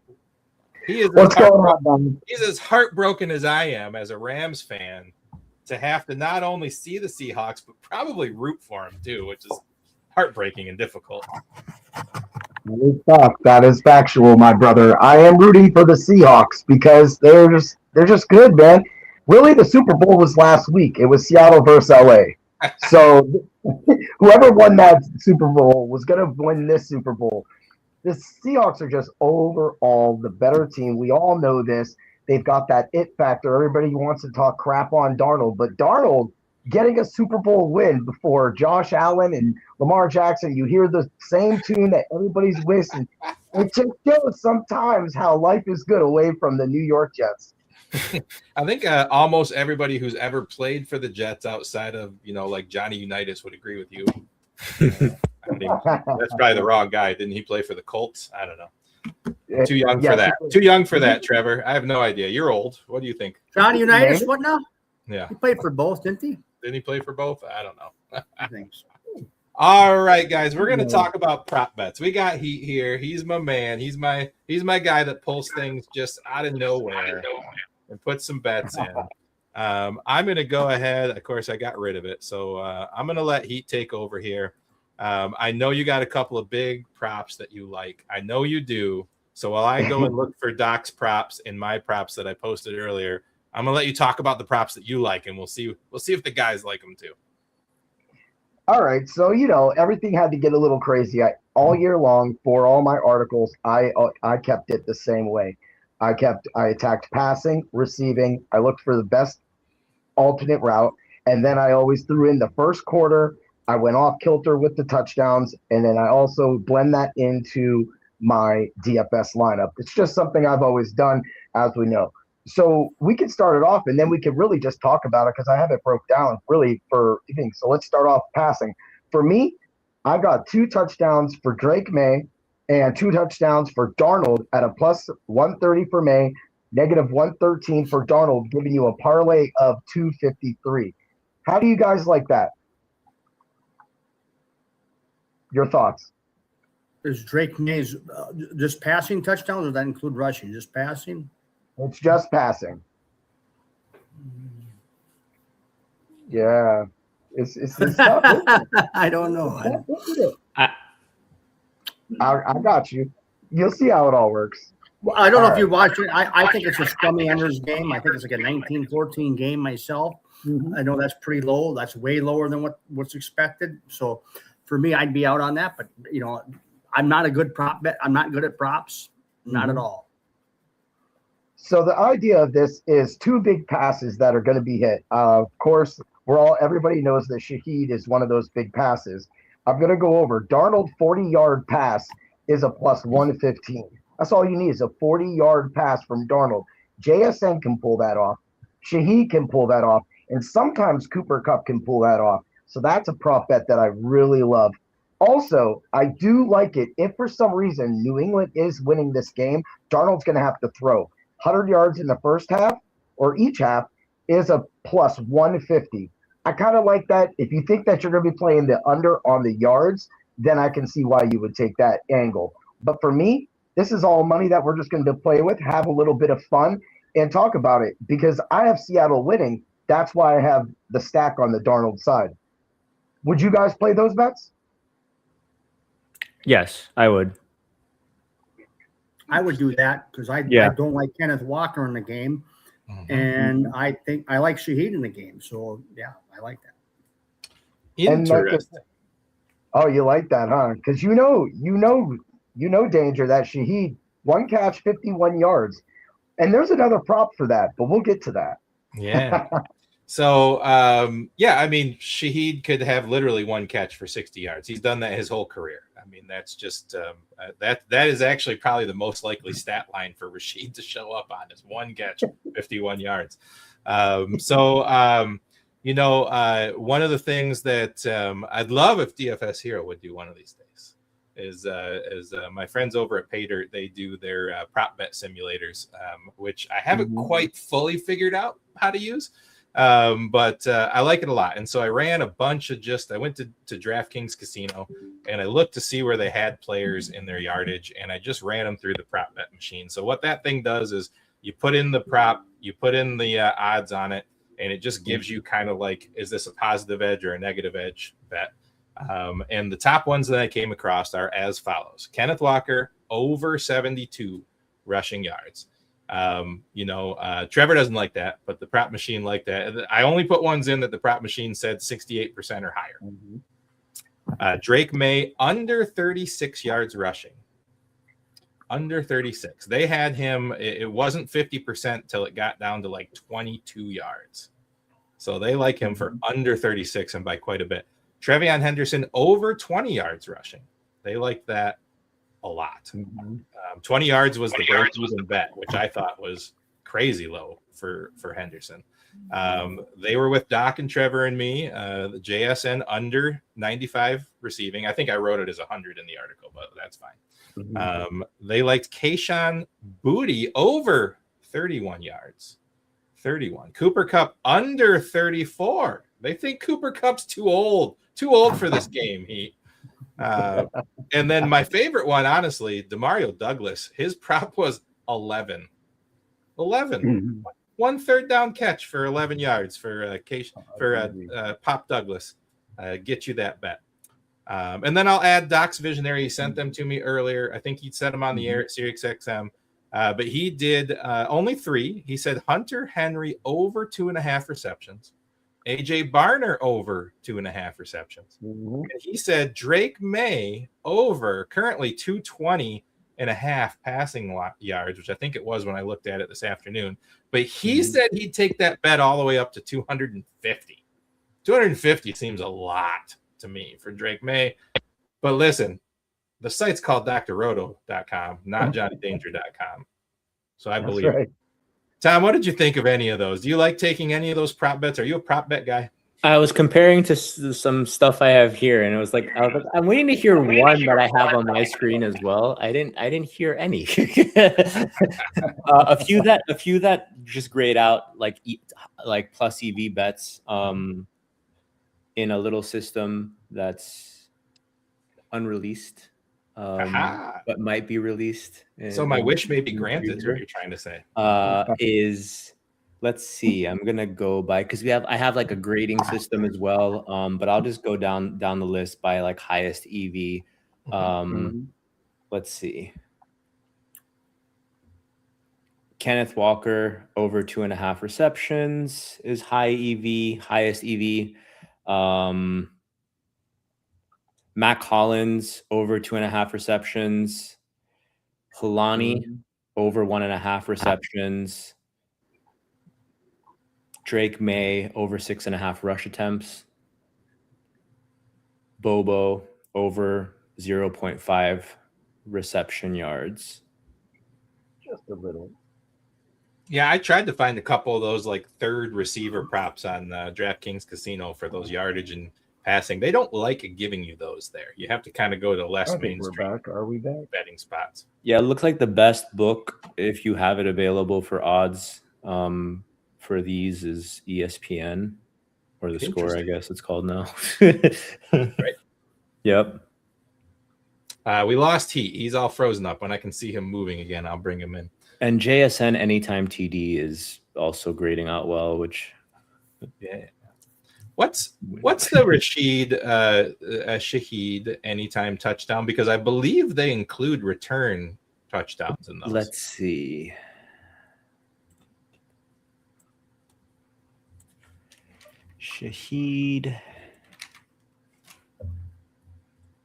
What's going on? He's as heartbroken as I am as a Rams fan to have to not only see the Seahawks, but probably root for them too, which is heartbreaking and difficult. That is factual, my brother. I am rooting for the Seahawks because they're just good, man. Really, the Super Bowl was last week. It was Seattle versus LA. So whoever won that Super Bowl was going to win this Super Bowl. The Seahawks are just overall the better team. We all know this. They've got that it factor. Everybody wants to talk crap on Darnold, but Darnold getting a Super Bowl win before Josh Allen and Lamar Jackson, you hear the same tune that everybody's whistling. It just shows sometimes how life is good away from the New York Jets. I think almost everybody who's ever played for the Jets outside of, like Johnny Unitas would agree with you. I mean, that's probably the wrong guy. Didn't he play for the Colts? I don't know. Too young for that. Too young for that, Trevor. I have no idea. You're old. What do you think? Johnny Unitas, what now? Yeah. He played for both, didn't he? Didn't he play for both? I don't know. I think so. All right, guys, we're going to talk about prop bets. We got Heat here. He's my man. He's my guy that pulls things just out of nowhere and puts some bets in. I'm going to go ahead. Of course, I got rid of it. So I'm going to let Heat take over here. I know you got a couple of big props that you like. I know you do. So while I go and look for Doc's props and my props that I posted earlier, I'm going to let you talk about the props that you like, and we'll see if the guys like them too. All right. So, everything had to get a little crazy. All year long for all my articles, I kept it the same way. I attacked passing, receiving. I looked for the best alternate route. And then I always threw in the first quarter. I went off kilter with the touchdowns. And then I also blend that into my DFS lineup. It's just something I've always done, as we know. So we can start it off, and then we can really just talk about it because I have it broke down really for things. So let's start off passing. For me, I got 2 touchdowns for Drake May and 2 touchdowns for Darnold at a plus 130 for May, negative 113 for Darnold, giving you a parlay of 253. How do you guys like that? Your thoughts? Is Drake May's just passing touchdowns, or does that include rushing? Just passing? It's just passing. Yeah. It's tough. I don't know. I got you. You'll see how it all works. Well, I don't know if you watched it. I think it's a scummy enders game. I think it's like a 19-14 game myself. I know that's pretty low. That's way lower than what's expected. So for me, I'd be out on that. But, I'm not a good prop bet. I'm not good at props. Not at all. So the idea of this is 2 big passes that are going to be hit. Of course, everybody knows that Shaheed is one of those big passes. I'm going to go over Darnold 40-yard pass is a plus 115. That's all you need is a 40-yard pass from Darnold. JSN can pull that off. Shaheed can pull that off. And sometimes Cooper Kupp can pull that off. So that's a prop bet that I really love. Also, I do like it. If for some reason New England is winning this game, Darnold's going to have to throw. 100 yards in the first half or each half is a plus 150. I kind of like that. If you think that you're going to be playing the under on the yards, then I can see why you would take that angle. But for me, this is all money that we're just going to play with, have a little bit of fun, and talk about it. Because I have Seattle winning. That's why I have the stack on the Darnold side. Would you guys play those bets? Yes, I would. I would do that because I don't like Kenneth Walker in the game. And I think I like Shaheed in the game. So, yeah, I like that. Interesting. Oh, you like that, huh? Because you know, Danger, that Shaheed 1 catch, 51 yards. And there's another prop for that, but we'll get to that. Yeah. So, yeah, I mean, Shaheed could have literally 1 catch for 60 yards. He's done that his whole career. I mean, that's just that is actually probably the most likely stat line for Rashid to show up on is 1 catch, 51 yards. You know, one of the things that I'd love if DFS Hero would do one of these days is my friends over at Paydirt, they do their prop bet simulators, which I haven't quite fully figured out how to use. But I like it a lot. And so I ran a bunch of I went to DraftKings Casino and I looked to see where they had players in their yardage, and I just ran them through the prop bet machine. So what that thing does is you put in the prop, you put in the odds on it, and it just gives you kind of like, is this a positive edge or a negative edge bet? And the top ones that I came across are as follows. Kenneth Walker, over 72 rushing yards. You know, Trevor doesn't like that, but the prop machine liked that. I only put ones in that the prop machine said 68% or higher. Drake May, under 36 yards rushing. Under 36. They had him, it wasn't 50% till it got down to like 22 yards. So they like him for under 36 and by quite a bit. Trevion Henderson, over 20 yards rushing. They like that a lot. 20 yards was the break-even bet, which I thought was crazy low for Henderson. They were with Doc and Trevor and me. The JSN under 95 receiving. I think I wrote it as 100 in the article, but that's fine. They liked Kayshawn Booty over 31 yards. 31. Cooper Kupp under 34. They think Cooper Kupp's too old for this game. And then my favorite one, honestly, Demario Douglas, his prop was 11. 11. 1 third down catch for 11 yards for Pop Douglas. Get you that bet. And then I'll add Doc's Visionary. He sent them to me earlier. I think he'd set them on the air at SiriusXM. But he did only 3. He said Hunter Henry over 2.5 receptions. AJ Barner over 2.5 receptions. And he said Drake May over currently 220.5 passing yards, which I think it was when I looked at it this afternoon. But he said he'd take that bet all the way up to 250. 250 seems a lot to me for Drake May. But listen, the site's called drroto.com, not johnnydanger.com. So I believe it. Tom, what did you think of any of those? Do you like taking any of those prop bets? Are you a prop bet guy? I was comparing to some stuff I have here, and it was like I'm waiting to hear one that I have on my screen as well. I didn't hear any. a few that just grayed out like plus EV bets in a little system that's unreleased, but might be released. So my wish may be granted. Is what you're trying to say? Let's see. I'm gonna go by because I have like a grading system as well. But I'll just go down the list by like highest EV. Let's see. Kenneth Walker over 2.5 receptions is high EV, highest EV. Mac Hollins over 2.5 receptions. Kalani over 1.5 receptions. Drake May over 6.5 rush attempts. Bobo over 0.5 reception yards. Just a little. Yeah, I tried to find a couple of those like third receiver props on DraftKings Casino for those yardage and passing. They don't like giving you those there. You have to kind of go to less mainstream. Are we back? Betting spots. Yeah, it looks like the best book, if you have it available for odds, for these is ESPN or the Score, I guess it's called now. Right. Yep. We lost Heat. He's all frozen up. When I can see him moving again, I'll bring him in. And JSN Anytime TD is also grading out well, which yeah. What's the Rashid Shaheed Anytime touchdown? Because I believe they include return touchdowns in those. Let's see. Shaheed.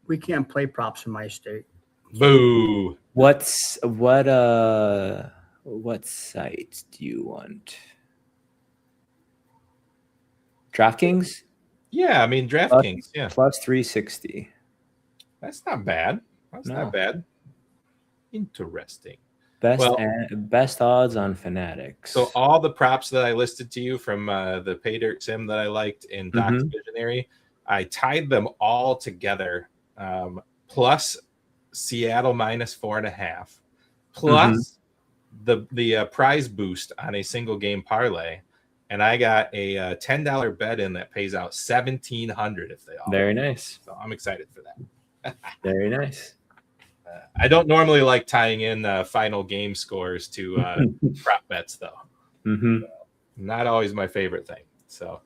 We can't play props in my state. Boo. What site do you want? DraftKings? Yeah, I mean DraftKings. Yeah, Plus 360. that's not bad. That's No. not bad. Interesting. Best odds on Fanatics. So all the props that I listed to you from the Pay Dirt Sim that I liked in Doc's Visionary, I tied them all together, plus Seattle minus 4.5, plus the prize boost on a single game parlay, and I got a $10 bet in that pays out $1,700 if they all. Very nice. So I'm excited for that. Very nice. I don't normally like tying in final game scores to prop bets, though. So, not always my favorite thing. So,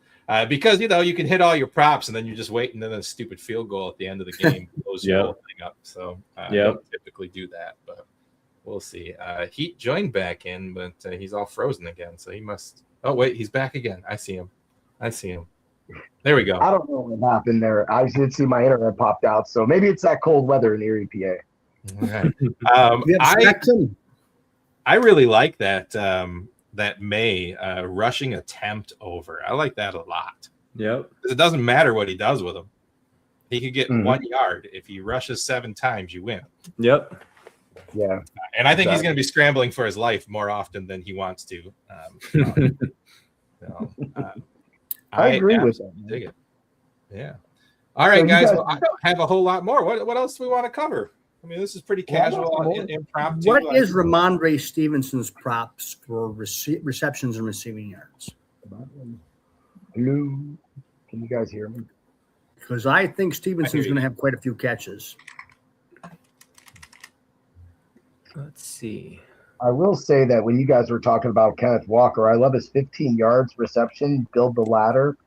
because you can hit all your props and then you just wait, and then a stupid field goal at the end of the game blows your whole thing up. So, I don't typically do that, but we'll see. Heat joined back in, but he's all frozen again. So he must. Oh wait, he's back again. I see him. There we go. I don't know what happened there. I did see my internet popped out, so maybe it's that cold weather in Erie, PA. Right. I really like that that May rushing attempt over. I like that a lot. Yep. It doesn't matter what he does with them. He could get 1 yard. If he rushes 7 times, you win. Yep. Yeah. And I think he's going to be scrambling for his life more often than he wants to. I agree with that. Dig it. Yeah. All right, guys. Well, I don't have a whole lot more. What else do we want to cover? I mean, this is pretty casual, impromptu. What is Ramondre Stevenson's props for receptions and receiving yards? Hello? Can you guys hear me? Because I think Stevenson's going to have quite a few catches. Let's see. I will say that when you guys were talking about Kenneth Walker, I love his 15 yards reception, build the ladder,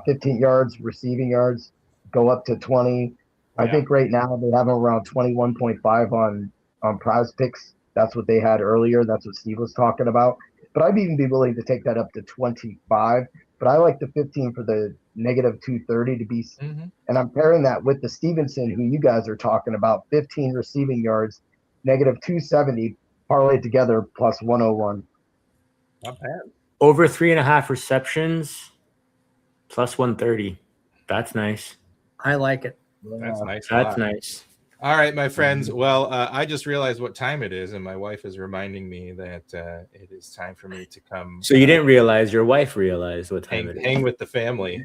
15 yards receiving yards, go up to 20. I think right now they have him around 21.5 on prize picks. That's what they had earlier. That's what Steve was talking about. But I'd even be willing to take that up to 25. But I like the 15 for the negative 230 to be. And I'm pairing that with the Stevenson, who you guys are talking about, 15 receiving yards, negative 270, parlayed together plus 101. Not bad. Over 3.5 receptions, plus 130. That's nice. I like it. That's nice. That's nice. All right, my friends. Well, I just realized what time it is, and my wife is reminding me that it is time for me to come. So you didn't realize, your wife realized what time it is. Hang with the family.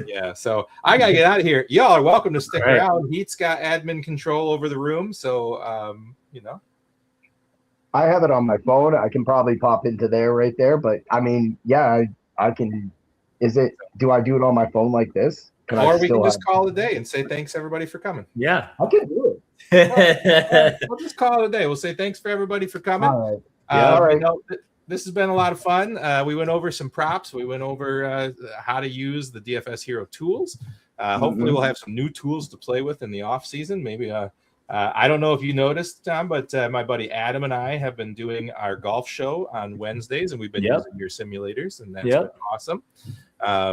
Yeah, so I got to get out of here. Y'all are welcome to stick around. Heat's got admin control over the room, so, I have it on my phone. I can probably pop into there right there. But, I mean, yeah, I can. Do I do it on my phone like this? Or we can just call it a day and say thanks, everybody, for coming. Yeah. I can do it. We'll just call it a day. We'll say thanks for everybody for coming. All right. All right. This has been a lot of fun. We went over some props. We went over how to use the DFS Hero tools. Hopefully we'll have some new tools to play with in the off season. Maybe I don't know if you noticed, Tom, but my buddy Adam and I have been doing our golf show on Wednesdays, and we've been using your simulators, and that's been awesome.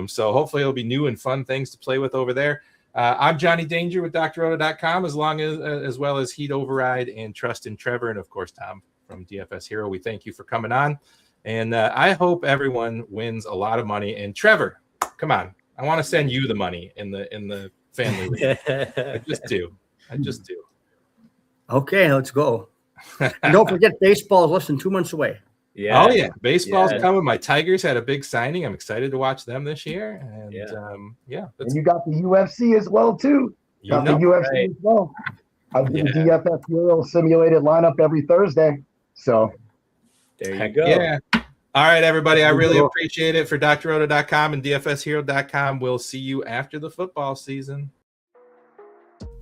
So hopefully it'll be new and fun things to play with over there. I'm Johnny Danger with drroto.com, as well as Heat Override and Trust in Trevor, and of course Tom from DFS Hero. We thank you for coming on, and I hope everyone wins a lot of money. And Trevor, come on, I want to send you the money in the family league. I just do. Okay, let's go. And don't forget, baseball is less than 2 months away. Yeah. Oh yeah, baseball's coming. My Tigers had a big signing. I'm excited to watch them this year. And and you got the UFC as well too. Got the UFC as well. I do the DFS Hero simulated lineup every Thursday. So there you go. Yeah. All right, everybody. I really appreciate it. For drroto.com and dfshero.com. We'll see you after the football season.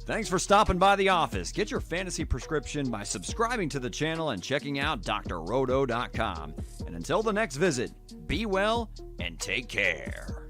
Thanks for stopping by the office. Get your fantasy prescription by subscribing to the channel and checking out drroto.com. And until the next visit, be well and take care.